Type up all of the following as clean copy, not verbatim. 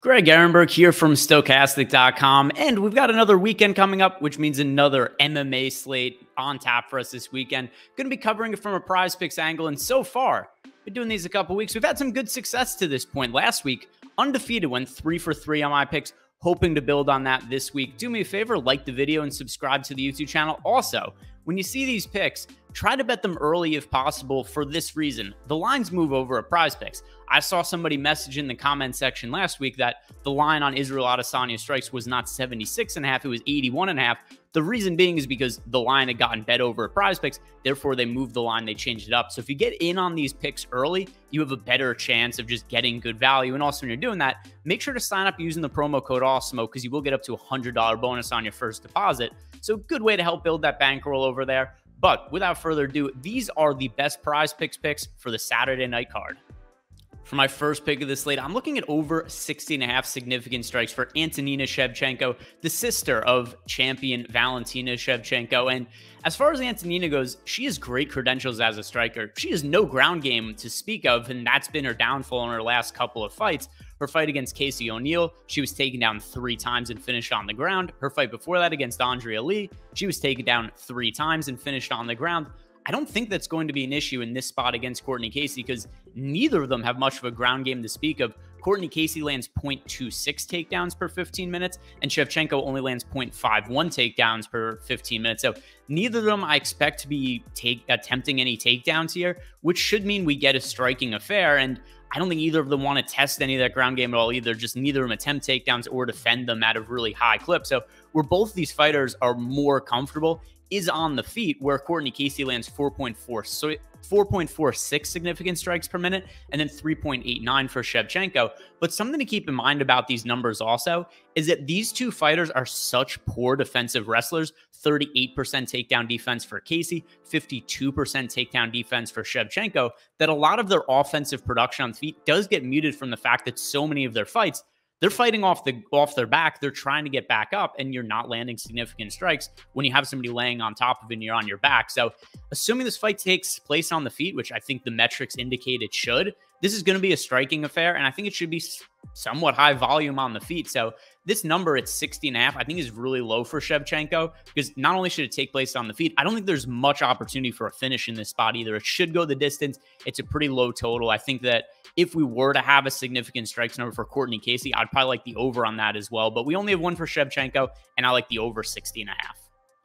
Greg Ehrenberg here from Stokastic.com, and we've got another weekend coming up, which means another MMA slate on tap for us this weekend. Going to be covering it from a PrizePicks angle, and so far, been doing these a couple weeks. We've had some good success to this point. Last week, undefeated, went 3 for 3 on my picks. Hoping to build on that this week. Do me a favor, like the video and subscribe to the YouTube channel. Also, when you see these picks, try to bet them early if possible for this reason. The lines move over at PrizePicks. I saw somebody message in the comment section last week that the line on Israel Adesanya strikes was not 76.5, it was 81.5. The reason being is because the line had gotten bet over at PrizePicks, therefore they moved the line, they changed it up. So if you get in on these picks early, you have a better chance of just getting good value. And also when you're doing that, make sure to sign up using the promo code AWESEMO because you will get up to a $100 bonus on your first deposit. So good way to help build that bankroll over there. But without further ado, these are the best PrizePicks picks for the Saturday night card. For my first pick of the slate, I'm looking at over 60.5 significant strikes for Antonina Shevchenko, the sister of champion Valentina Shevchenko. And as far as Antonina goes, she has great credentials as a striker. She has no ground game to speak of, and that's been her downfall in her last couple of fights. Her fight against Casey O'Neill, she was taken down 3 times and finished on the ground. Her fight before that against Andrea Lee, she was taken down 3 times and finished on the ground. I don't think that's going to be an issue in this spot against Courtney Casey because neither of them have much of a ground game to speak of. Courtney Casey lands 0.26 takedowns per 15 minutes, and Shevchenko only lands 0.51 takedowns per 15 minutes. So neither of them I expect to be attempting any takedowns here, which should mean we get a striking affair. And I don't think either of them want to test any of that ground game at all either. Just neither of them attempt takedowns or defend them at a really high clip. So where both these fighters are more comfortable is on the feet, where Courtney Casey lands 4.46 significant strikes per minute and then 3.89 for Shevchenko. But something to keep in mind about these numbers also is that these two fighters are such poor defensive wrestlers. 38% takedown defense for Casey, 52% takedown defense for Shevchenko, that a lot of their offensive production on the feet does get muted from the fact that so many of their fights, they're fighting off their back. They're trying to get back up, and you're not landing significant strikes when you have somebody laying on top of it and you're on your back. So assuming this fight takes place on the feet, which I think the metrics indicate it should, this is going to be a striking affair, and I think it should be somewhat high volume on the feet. So this number at 60.5, I think is really low for Shevchenko because not only should it take place on the feet, I don't think there's much opportunity for a finish in this spot either. It should go the distance. It's a pretty low total. I think that if we were to have a significant strikes number for Courtney Casey, I'd probably like the over on that as well. But we only have one for Shevchenko, and I like the over 60.5.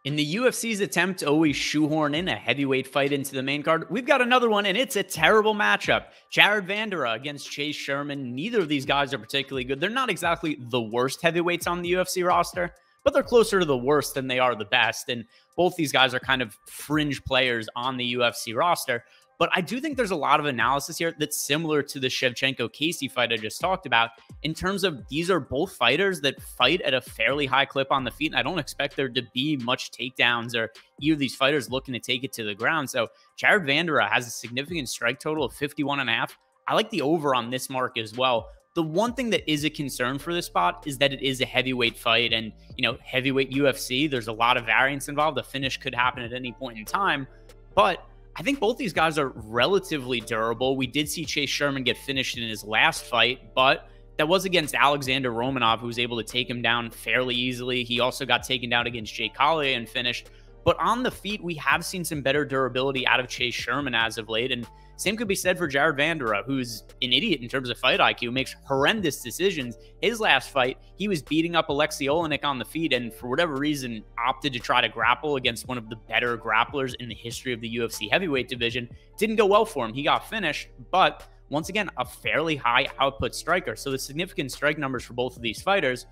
In the UFC's attempt to always shoehorn in a heavyweight fight into the main card, we've got another one, and it's a terrible matchup. Jared Vanderaa against Chase Sherman. Neither of these guys are particularly good. They're not exactly the worst heavyweights on the UFC roster, but they're closer to the worst than they are the best. And both these guys are kind of fringe players on the UFC roster. But I do think there's a lot of analysis here that's similar to the Shevchenko-Casey fight I just talked about in terms of these are both fighters that fight at a fairly high clip on the feet, and I don't expect there to be much takedowns or either of these fighters looking to take it to the ground. So Jared Vanderaa has a significant strike total of 51.5. I like the over on this mark as well. The one thing that is a concern for this spot is that it is a heavyweight fight, and, you know, heavyweight UFC, there's a lot of variance involved. The finish could happen at any point in time, but I think both these guys are relatively durable. We did see Chase Sherman get finished in his last fight, but that was against Alexander Romanov, who was able to take him down fairly easily. He also got taken down against Jay Collier and finished. But on the feet, we have seen some better durability out of Chase Sherman as of late. And same could be said for Jared Vanderaa, who's an idiot in terms of fight IQ, makes horrendous decisions. His last fight, he was beating up Alexei Olenek on the feet and for whatever reason opted to try to grapple against one of the better grapplers in the history of the UFC heavyweight division. Didn't go well for him. He got finished, but once again, a fairly high output striker. So the significant strike numbers for both of these fighters,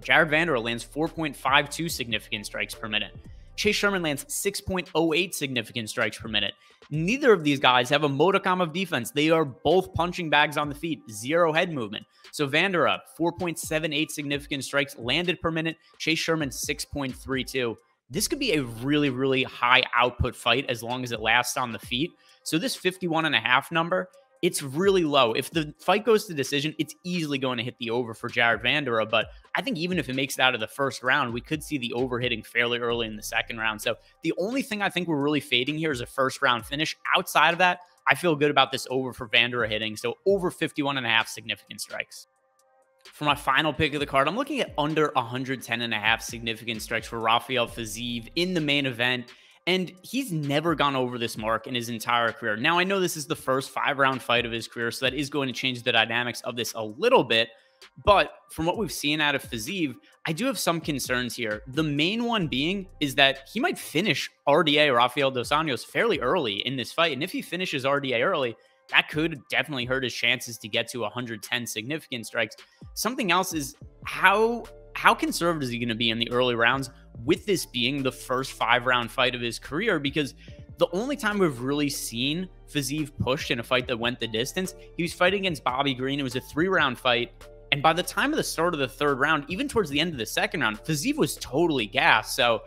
Jared Vanderaa lands 4.52 significant strikes per minute. Chase Sherman lands 6.08 significant strikes per minute. Neither of these guys have a modicum of defense. They are both punching bags on the feet, 0 head movement. So Vanderaa, 4.78 significant strikes landed per minute. Chase Sherman, 6.32. This could be a really, really high output fight as long as it lasts on the feet. So this 51.5 number, it's really low. If the fight goes to decision, it's easily going to hit the over for Jared Vanderaa. But I think even if it makes it out of the first round, we could see the over hitting fairly early in the second round. So the only thing I think we're really fading here is a first round finish. Outside of that, I feel good about this over for Vanderaa hitting. So over 51.5 significant strikes. For my final pick of the card, I'm looking at under 110.5 significant strikes for Rafael Fiziev in the main event. And he's never gone over this mark in his entire career. Now, I know this is the first 5-round fight of his career, so that is going to change the dynamics of this a little bit. But from what we've seen out of Fiziev, I do have some concerns here. The main one being is that he might finish RDA, Rafael dos Anjos, fairly early in this fight. And if he finishes RDA early, that could definitely hurt his chances to get to 110 significant strikes. Something else is how conservative is he going to be in the early rounds, with this being the first 5-round fight of his career? Because the only time we've really seen Fiziev pushed in a fight that went the distance, he was fighting against Bobby Green. It was a 3-round fight. And by the time of the start of the 3rd round, even towards the end of the 2nd round, Fiziev was totally gassed. So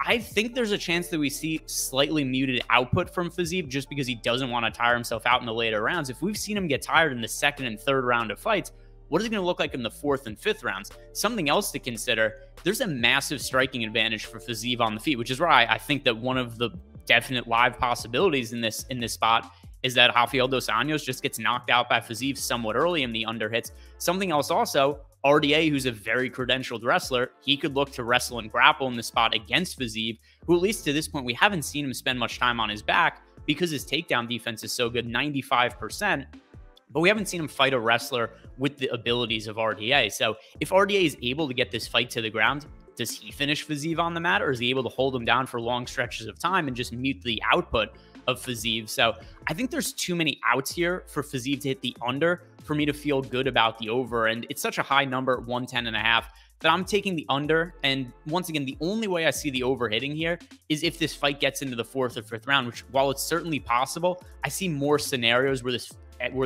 I think there's a chance that we see slightly muted output from Fiziev just because he doesn't want to tire himself out in the later rounds. If we've seen him get tired in the 2nd and 3rd round of fights, what is it going to look like in the 4th and 5th rounds? Something else to consider, there's a massive striking advantage for Fiziev on the feet, which is why I think that one of the definite live possibilities in this spot is that Rafael dos Anjos just gets knocked out by Fiziev somewhat early in the underhits. Something else also, RDA, who's a very credentialed wrestler, he could look to wrestle and grapple in the spot against Fiziev, who at least to this point, we haven't seen him spend much time on his back because his takedown defense is so good, 95%. But we haven't seen him fight a wrestler with the abilities of RDA. So if RDA is able to get this fight to the ground, does he finish Fiziev on the mat, or is he able to hold him down for long stretches of time and just mute the output of Fiziev? So I think there's too many outs here for Fiziev to hit the under for me to feel good about the over. And it's such a high number, 110.5, that I'm taking the under. And once again, the only way I see the over hitting here is if this fight gets into the 4th or 5th round, which, while it's certainly possible, I see more scenarios where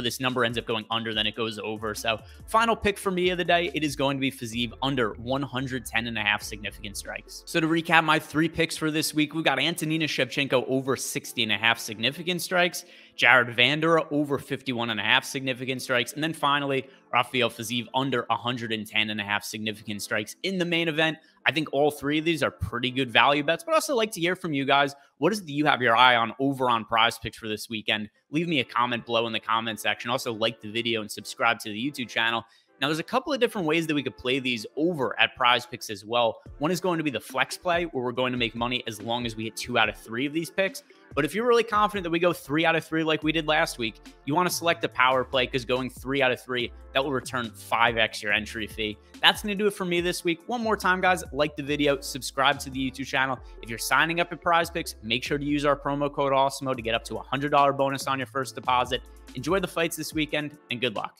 this number ends up going under than it goes over. So final pick for me of the day, it is going to be Fiziev under 110.5 significant strikes. So to recap my 3 picks for this week, we've got Antonina Shevchenko over 60.5 significant strikes, Jared Vanderaa over 51.5 significant strikes, and then finally Rafael Fiziev under 110.5 significant strikes in the main event. I think all 3 of these are pretty good value bets, but I'd also like to hear from you guys. What is it that you have your eye on over on PrizePicks for this weekend? Leave me a comment below in the comment section. Also, like the video and subscribe to the YouTube channel. Now, there's a couple of different ways that we could play these over at PrizePicks as well. One is going to be the flex play, where we're going to make money as long as we hit 2 out of 3 of these picks. But if you're really confident that we go 3 out of 3 like we did last week, you want to select the power play, because going 3 out of 3, that will return 5x your entry fee. That's going to do it for me this week. One more time, guys, like the video, subscribe to the YouTube channel. If you're signing up at PrizePicks, make sure to use our promo code AWESEMO to get up to a $100 bonus on your first deposit. Enjoy the fights this weekend, and good luck.